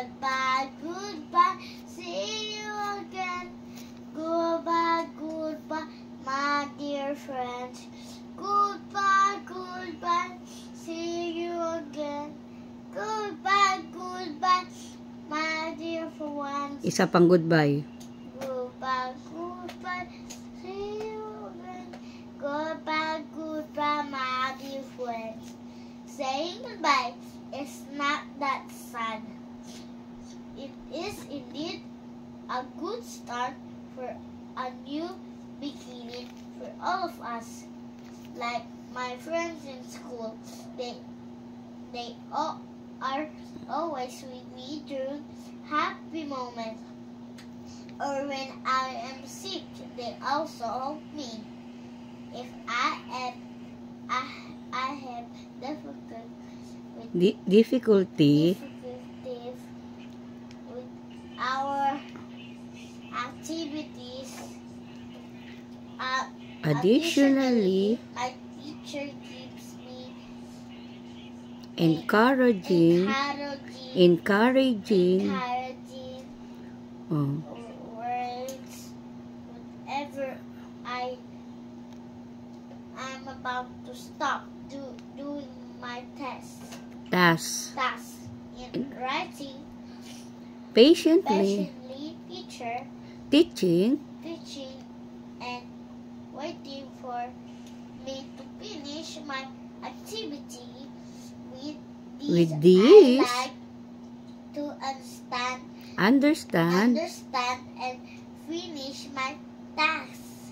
Goodbye, goodbye, see you again. Goodbye, goodbye, my dear friends. Goodbye, goodbye, see you again. Goodbye, goodbye, my dear friends. Isa pang goodbye. Goodbye, goodbye, see you again. Goodbye, goodbye, my dear friends. Saying goodbye is not that sad. It is indeed a good start for a new beginning for all of us. Like my friends in school, they all are always with me during happy moments. Or when I am sick, they also help me. If I have difficulty with our activities, additionally, my teacher gives me encouraging words whenever I'm about to stop doing my task in writing. Patiently teaching and waiting for me to finish my activity. With these, I like to understand and finish my tasks,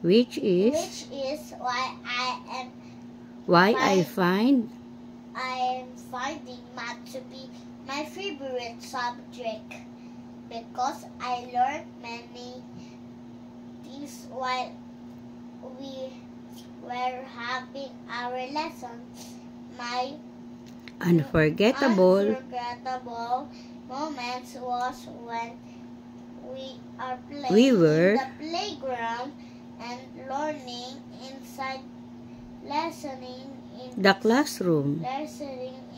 which is why I find math to be my favorite subject, because I learned many things while we were having our lessons. My unforgettable moments was when we were in the playground and learning lessoning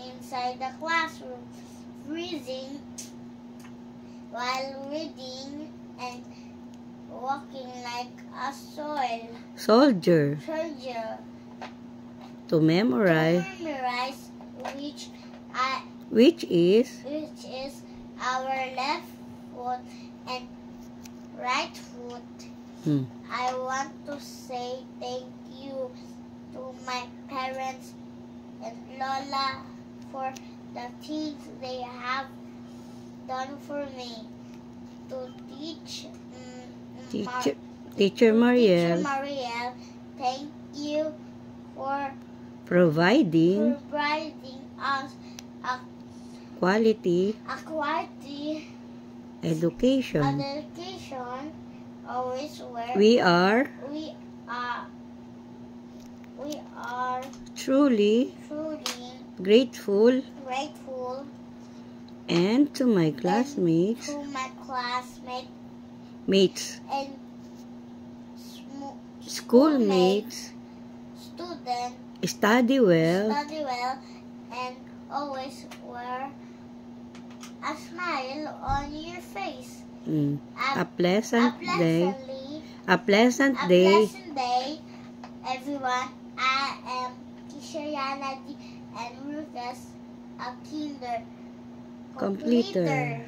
inside the classroom, freezing while reading and walking like a soldier to memorize which is our left foot and right foot. I want to say thank you to my parents and Lola for the things they have done for me. To Teacher Mariel, thank you for providing us a quality education. Always where we are truly grateful, and to my classmates and schoolmates, students, study well and always wear a smile on your face. A pleasant day, everyone. I am Teacher Yana D. and Rufus, a kinder completer.